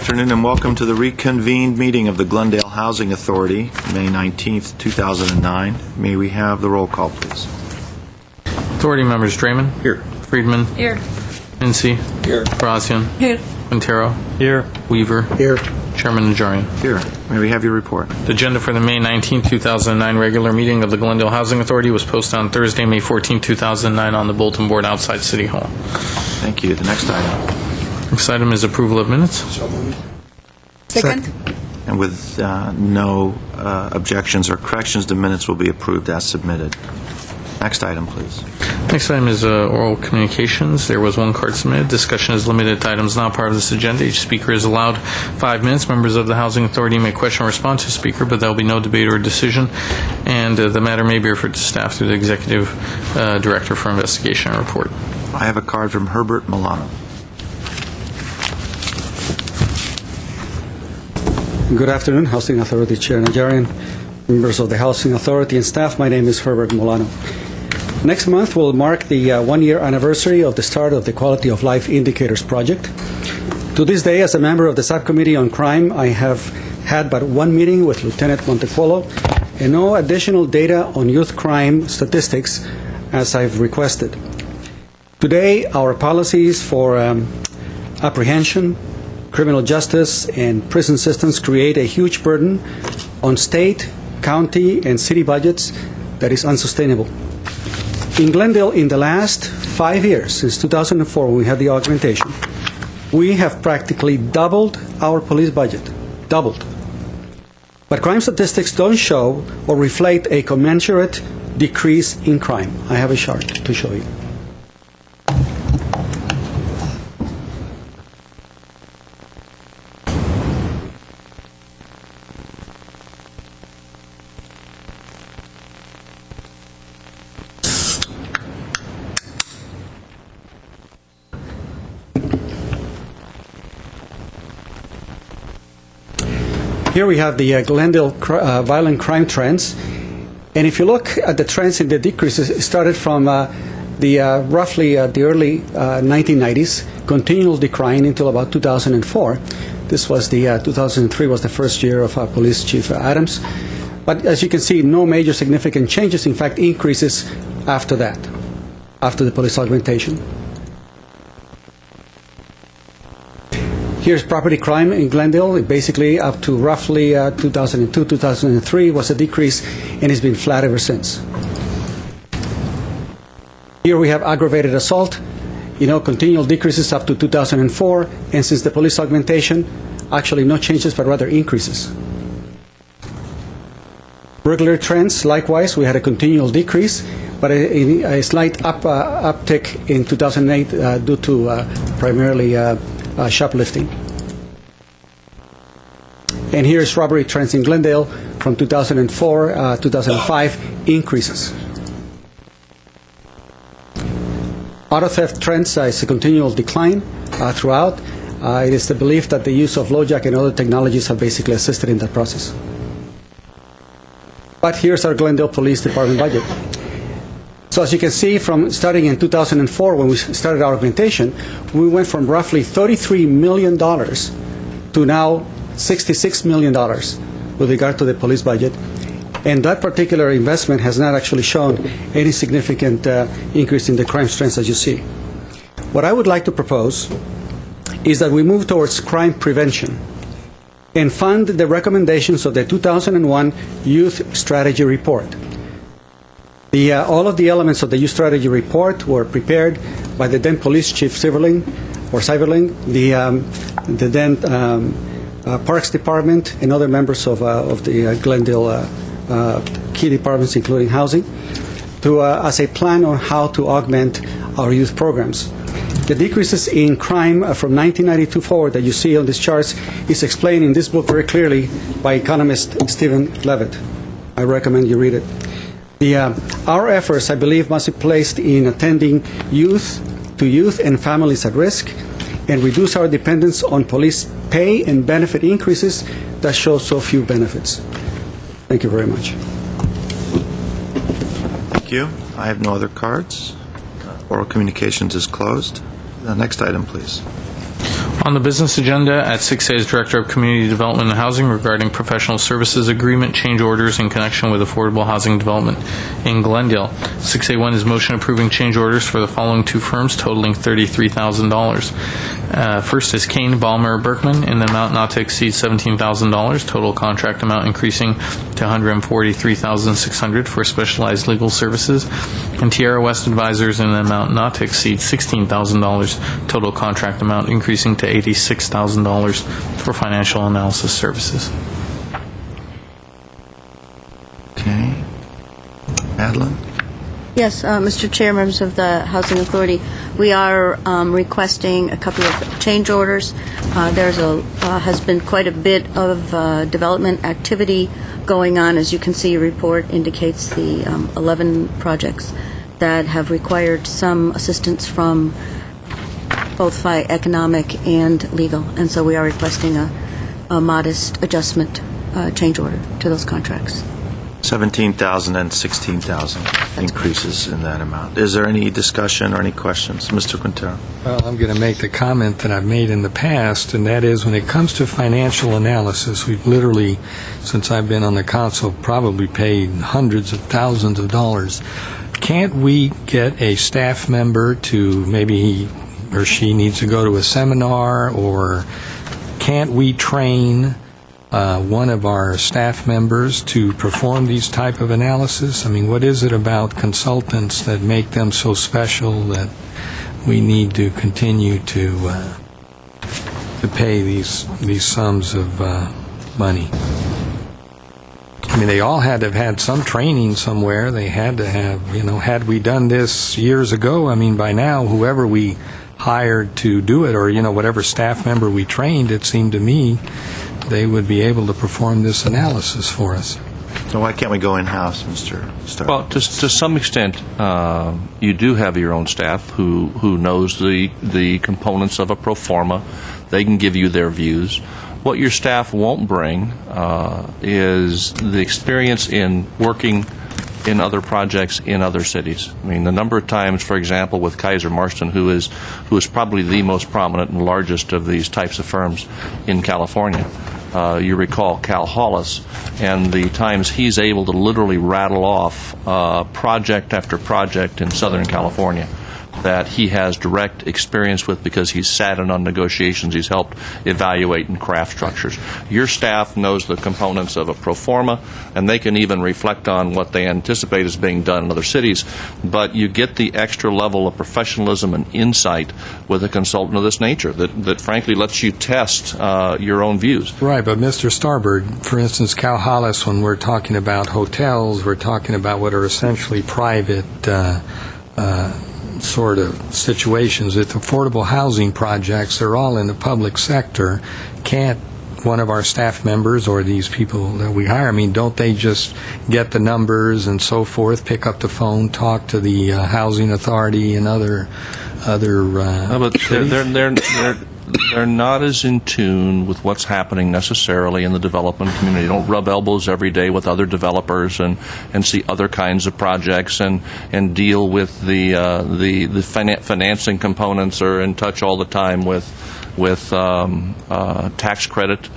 afternoon and welcome to the reconvened meeting of the Glendale Housing Authority, May 19th, 2009. May we have the roll call, please? Authority members: Draymond. Here. Friedman. Here. Mincy. Here. Brazian. Here. Quintero. Here. Weaver. Here. Chairman Najarian. Here. May we have your report? The agenda for the May 19, 2009 regular meeting of the Glendale Housing Authority was posted on Thursday, May 14, 2009 on the bulletin board outside City Hall. Thank you. The next item. Next item is approval of minutes. Second. And with no objections or corrections, the minutes will be approved as submitted. Next item, please. Next item is oral communications. There was one card submitted. Discussion is limited to items not part of this agenda. Each speaker is allowed 5 minutes. Members of the Housing Authority may question or respond to the speaker, but there will be no debate or decision, and the matter may be referred to staff through the Executive Director for investigation and report. I have a card from Herbert Milano. Good afternoon, Housing Authority Chair Najarian, members of the Housing Authority and staff. My name is Herbert Milano. Next month will mark the one-year anniversary of the start of the Quality of Life Indicators Project. To this day, as a member of the Subcommittee on Crime, I have had but one meeting with Lieutenant Montepolo and no additional data on youth crime statistics as I've requested. Today, our policies for apprehension, criminal justice, and prison systems create a huge burden on state, county, and city budgets that is unsustainable. In Glendale, in the last 5 years, since 2004 when we had the augmentation, we have practically doubled our police budget. Doubled. But crime statistics don't show or reflect a commensurate decrease in crime. I have a chart to show you. Here we have the Glendale violent crime trends, and if you look at the trends in the decreases, it started from roughly the early 1990s, continual decline until about 2004. This was the 2003 was the first year of Police Chief Adams, but as you can see, no major significant changes. In fact, increases after that, after the police augmentation. Here's property crime in Glendale. Basically, up to roughly 2002, 2003 was a decrease, and it's been flat ever since. Here we have aggravated assault. Continual decreases up to 2004, and since the police augmentation, actually no changes, but rather increases. Burglary trends, likewise, we had a continual decrease, but a slight uptick in 2008 due to primarily shoplifting. And here's robbery trends in Glendale from 2004, 2005, increases. Auto theft trends is a continual decline throughout. It is the belief that the use of LoJack and other technologies have basically assisted in that process. But here's our Glendale Police Department budget. So as you can see, from starting in 2004, when we started our augmentation, we went from roughly $33 million to now $66 million with regard to the police budget. And that particular investment has not actually shown any significant increase in the crime trends, as you see. What I would like to propose is that we move towards crime prevention and fund the recommendations of the 2001 Youth Strategy Report. All of the elements of the Youth Strategy Report were prepared by the then Police Chief Seiberling, the then Parks Department, and other members of the Glendale key departments, including housing, as a plan on how to augment our youth programs. The decreases in crime from 1992 forward that you see on these charts is explained in this book very clearly by economist Stephen Levitt. I recommend you read it. Our efforts, I believe, must be placed in attending youth and families at risk and reduce our dependence on police pay and benefit increases that show so few benefits. Thank you very much. Thank you. I have no other cards. Oral communications is closed. The next item, please. On the business agenda, at 6A is Director of Community Development and Housing regarding professional services agreement change orders in connection with affordable housing development in Glendale. 6A1 is motion approving change orders for the following two firms totaling $33,000. First is Kane, Ballmer, Berkman in the amount not to exceed $17,000, total contract amount increasing to $143,600 for specialized legal services, and Tierra West Advisors in an amount not to exceed $16,000, total contract amount increasing to $86,000 for financial analysis services. Okay. Madeline? Yes, Mr. Chair, members of the Housing Authority, we are requesting a couple of change orders. Has been quite a bit of development activity going on. As you can see, your report indicates the 11 projects that have required some assistance from both by economic and legal, and so we are requesting a modest adjustment change order to those contracts. 17,000 and 16,000 increases in that amount. Is there any discussion or any questions? Mr. Quintero? Well, I'm going to make the comment that I've made in the past, and that is when it comes to financial analysis, we've literally, since I've been on the council, probably paid hundreds of thousands of dollars. Can't we get a staff member to, maybe he or she needs to go to a seminar, or can't we train one of our staff members to perform these type of analysis? I mean, what is it about consultants that make them so special that we need to continue to pay these sums of money? I mean, they all had to have had some training somewhere. They had to have, had we done this years ago, I mean, by now, whoever we hired to do it, or, whatever staff member we trained, it seemed to me they would be able to perform this analysis for us. So why can't we go in-house, Mr. Starr? Well, to some extent, you do have your own staff who knows the components of a pro forma. They can give you their views. What your staff won't bring is the experience in working in other projects in other cities. I mean, the number of times, for example, with Kaiser Marston, who is probably the most prominent and largest of these types of firms in California. You recall Cal Hollis, and the times he's able to literally rattle off project after project in Southern California that he has direct experience with because he's sat in on negotiations, he's helped evaluate and craft structures. Your staff knows the components of a pro forma, and they can even reflect on what they anticipate is being done in other cities, but you get the extra level of professionalism and insight with a consultant of this nature that frankly lets you test your own views. Right, but Mr. Starbird, for instance, Cal Hollis, when we're talking about hotels, we're talking about what are essentially private sort of situations. With affordable housing projects, they're all in the public sector. Can't one of our staff members or these people that we hire, I mean, don't they just get the numbers and so forth, pick up the phone, talk to the housing authority and other But they're not as in tune with what's happening necessarily in the development community. They don't rub elbows every day with other developers and see other kinds of projects and deal with the financing components, or in touch all the time with tax credit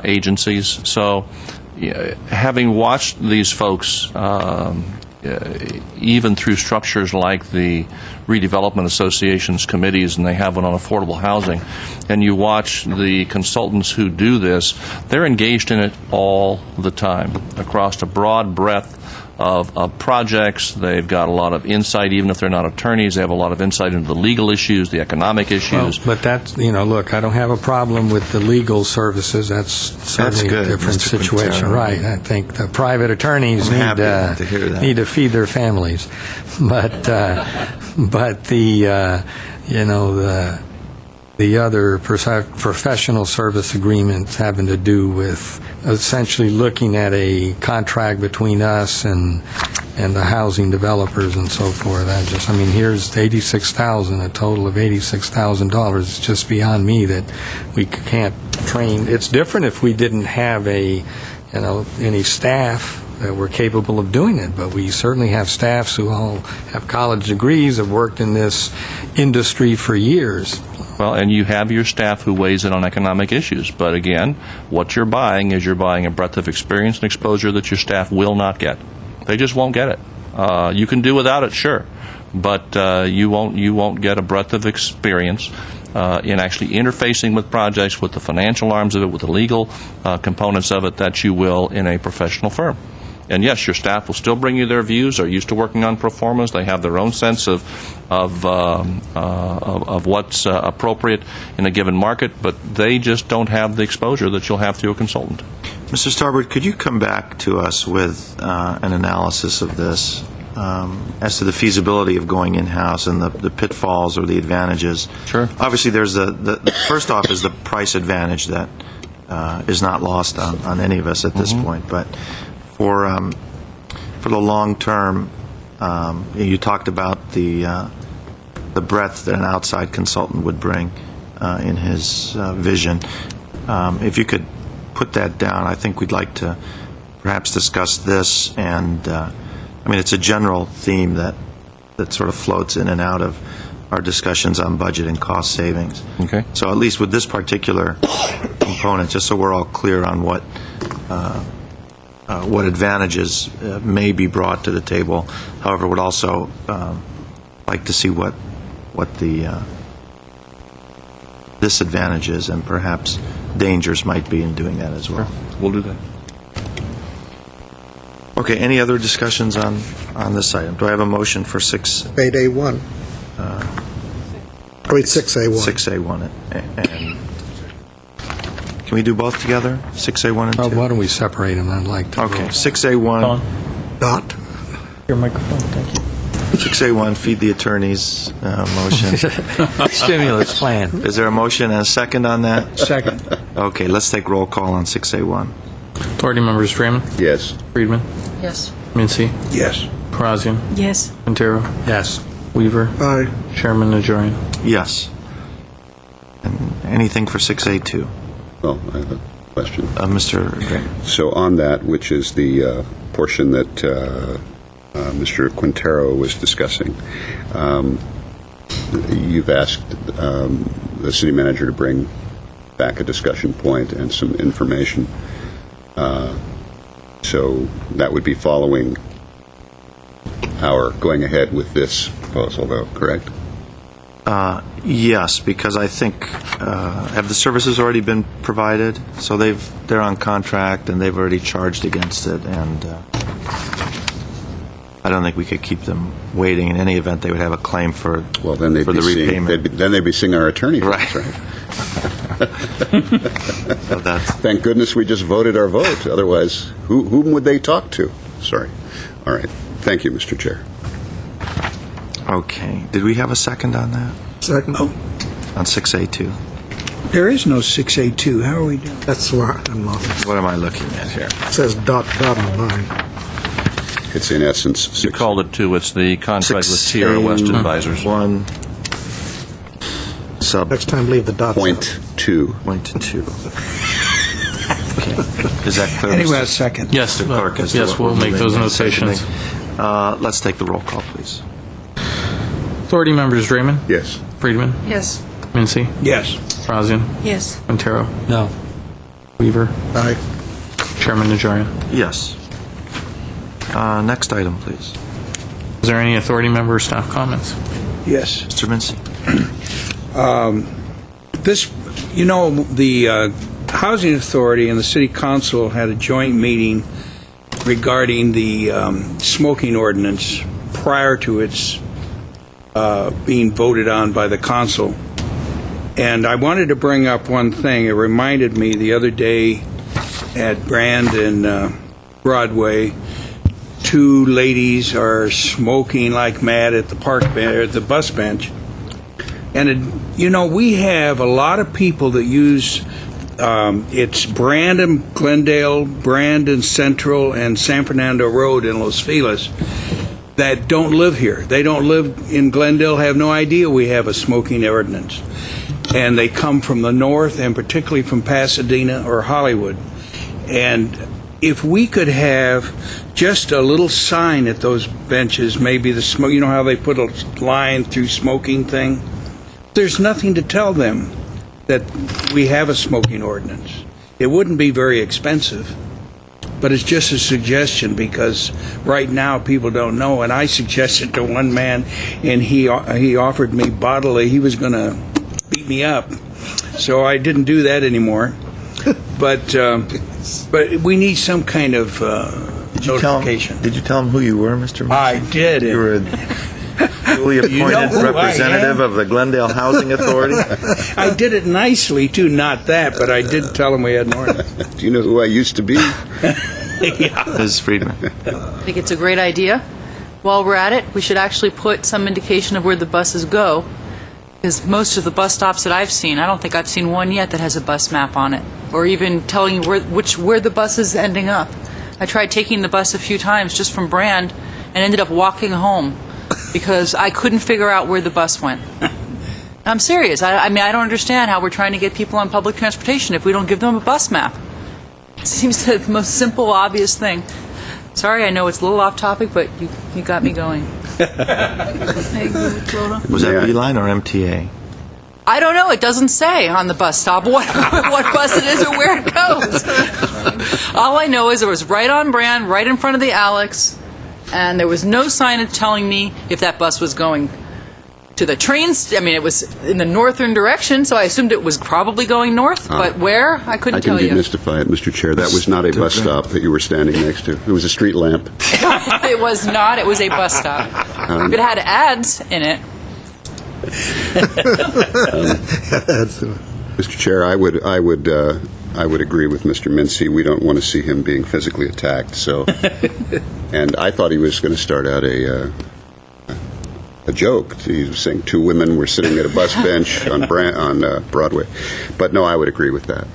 agencies. So having watched these folks even through structures like the redevelopment associations committees, and they have one on affordable housing, and you watch the consultants who do this, they're engaged in it all the time across a broad breadth of projects. They've got a lot of insight, even if they're not attorneys. They have a lot of insight into the legal issues, the economic issues. Well, but that's, look, I don't have a problem with the legal services. That's certainly a different Mr. situation. Quintero. Right. I think the private attorneys I'm happy to hear that. need to feed their families. But the other professional service agreements having to do with essentially looking at a contract between us and the housing developers and so forth. Here's $86,000, a total of $86,000. It's just beyond me that we can't train. It's different if we didn't have any staff that were capable of doing it, but we certainly have staffs who all have college degrees, have worked in this industry for years. Well, and you have your staff who weighs in on economic issues. But again, what you're buying is you're buying a breadth of experience and exposure that your staff will not get. They just won't get it. You can do without it, sure, but you won't get a breadth of experience in actually interfacing with projects, with the financial arms of it, with the legal components of it that you will in a professional firm. And yes, your staff will still bring you their views. They're used to working on pro formas. They have their own sense of what's appropriate in a given market, but they just don't have the exposure that you'll have through a consultant. Mr. Starbird, could you come back to us with an analysis of this as to the feasibility of going in-house and the pitfalls or the advantages? Sure. Obviously, there's the first off is the price advantage that is not lost on any of us at this point, but for the long term, you talked about the breadth that an outside consultant would bring in his vision. If you could put that down, I think we'd like to perhaps discuss this. And I mean, it's a general theme that sort of floats in and out of our discussions on budget and cost savings. Okay. So at least with this particular component, just so we're all clear on what advantages may be brought to the table. However, would also like to see what the disadvantages and perhaps dangers might be in doing that as well. Sure. We'll do that. Okay, any other discussions on this item? Do I have a motion for 8A1. 6A1. 6A1? And can we do both together, 6A1 and 2? Why don't we separate them? I'd like to. Okay, 6A1. Dot. Your microphone, thank you. 6A1, feed the attorneys motion. Stimulus plan. Is there a motion and a second on that? Second. Okay, let's take roll call on 6A1. Authority members Freeman, Yes. Friedman, Yes. Mincy, Yes. Karazian, Yes. Quintero, Yes. Weaver, Aye. Chairman Najarian. Yes. And anything for 6A2? Oh, I have a question. Mr. Gray. So on that, which is the portion that Mr. Quintero was discussing, you've asked the city manager to bring back a discussion point and some information. So that would be following our going ahead with this proposal, though, correct? Yes, because I think, have the services already been provided? So they're on contract and they've already charged against it, and I don't think we could keep them waiting. In any event, they would have a claim for Well, then they'd for be the repayment. then they'd be seeing our attorney. Right. Right. So that's Thank goodness we just voted our vote. Otherwise, whom would they talk to? Sorry. All right. Thank you, Mr. Chair. okay. Did we have a second on that? Second. On 6A2? There is no 6A2. How are we doing? That's what I'm looking. What am I looking at here? It says dot on mine. It's in essence You called it 2. It's the contract with Sierra West Advisors. 1 sub Next time, leave the dots. point 2. point 2. Okay. Is that clear? Anyway, Mr. a second. Yes, Clerk, as to yes, what we'll make those moving and notations. seconding? Let's take the roll call, please. Authority members Raymond, Yes. Friedman, Yes. Mincy, Yes. Karazian, Yes. Quintero, No. Weaver, Aye. Chairman Najarian. Yes. Next item, please. Is there any authority member or staff comments? Yes. Mr. Mincy. This, the Housing Authority and the City Council had a joint meeting regarding the smoking ordinance prior to its being voted on by the council. And I wanted to bring up one thing. It reminded me the other day at Brand and Broadway, 2 ladies are smoking like mad at the the bus bench. And, we have a lot of people that use, it's Brandon, Glendale, Brandon Central, and San Fernando Road in Los Feliz that don't live here. They don't live in Glendale, have no idea we have a smoking ordinance. And they come from the north, and particularly from Pasadena or Hollywood. And if we could have just a little sign at those benches, maybe the smoke, how they put a line through smoking thing? there's nothing to tell them that we have a smoking ordinance. It wouldn't be very expensive, but it's just a suggestion because right now people don't know. And I suggested to one man, and he offered me bodily. He was going to beat me up, so I didn't do that anymore. But we need some kind of notification. Did you tell him who you were, Mr. Mayor? I did. You were a duly appointed You know who I representative am? of the Glendale Housing Authority? I did it nicely too, not that, but I did tell him we had more. Do you know who I used to be? Ms. Friedman. I think it's a great idea. While we're at it, we should actually put some indication of where the buses go, because most of the bus stops that I've seen, I don't think I've seen one yet that has a bus map on it, or even telling you where the bus is ending up. I tried taking the bus a few times just from Brand and ended up walking home because I couldn't figure out where the bus went. I'm serious. I mean, I don't understand how we're trying to get people on public transportation if we don't give them a bus map. It seems the most simple, obvious thing. Sorry, I know it's a little off topic, but you got me going. Was that Beeline or MTA? I don't know. It doesn't say on the bus stop what bus it is or where it goes. All I know is it was right on Brand, right in front of the Alex, and there was no signage telling me if that bus was going to the trains. I mean, it was in the northern direction, so I assumed it was probably going north, but where? I couldn't I can tell you. demystify it, Mr. Chair. That was not a bus stop that you were standing next to. It was a street lamp. It was not. It was a bus stop. It had ads in it. Mr. Chair, I would agree with Mr. Mincy. We don't want to see him being physically attacked. So, and I thought he was going to start out a joke. He was saying two women were sitting at a bus bench on Broadway, but no, I would agree with that.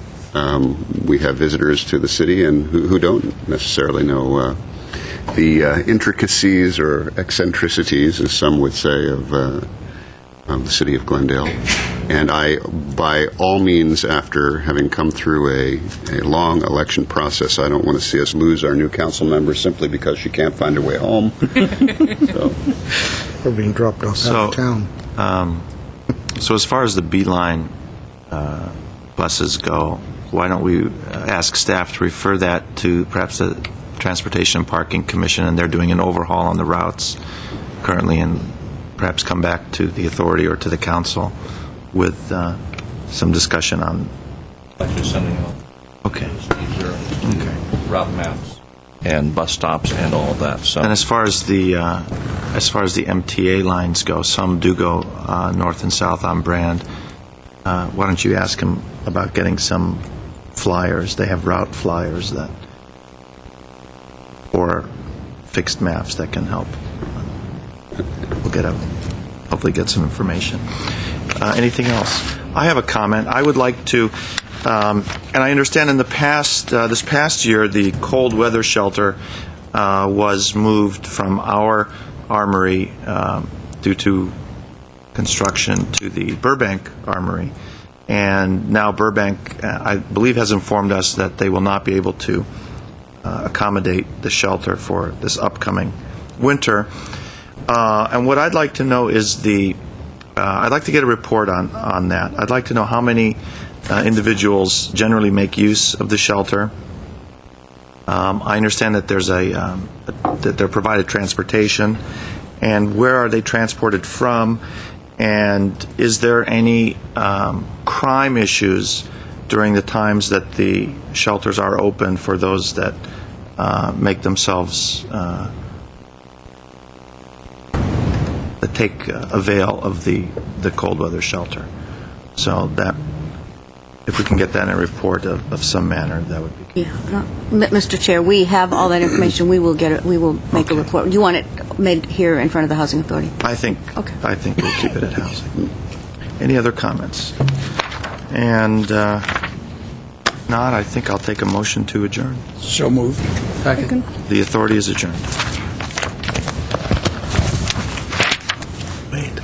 We have visitors to the city and who don't necessarily know the intricacies or eccentricities, as some would say, of the city of Glendale. And I, by all means, after having come through a long election process, I don't want to see us lose our new council member simply because she can't find her way home. Or being dropped off out of town. So as far as the Beeline buses go, why don't we ask staff to refer that to perhaps the Transportation and Parking Commission, and they're doing an overhaul on the routes currently, and perhaps come back to the authority or to the council with some discussion on. Actually sending out Okay. route maps and bus stops and all of that. So. And as far as the MTA lines go, some do go north and south on Brand. Why don't you ask them about getting some flyers? They have route flyers that, or fixed maps that can help. We'll hopefully get some information. Anything else? I have a comment. I would like to, and I understand in the past, this past year, the cold weather shelter was moved from our armory due to construction to the Burbank Armory. And now Burbank, I believe, has informed us that they will not be able to accommodate the shelter for this upcoming winter. And what I'd like to know is I'd like to get a report on that. I'd like to know how many individuals generally make use of the shelter. I understand that there's that they're provided transportation, and where are they transported from? And is there any crime issues during the times that the shelters are open for those that make themselves that take avail of the cold weather shelter? So that, if we can get that in a report of some manner, that would be good. Yeah. Mr. Chair, we have all that information. We will get it. We will make a report. You want it made here in front of the Housing Authority? I think we'll keep it at housing. Any other comments? And not, I think I'll take a motion to adjourn. So moved. Second. The authority is adjourned. Wait.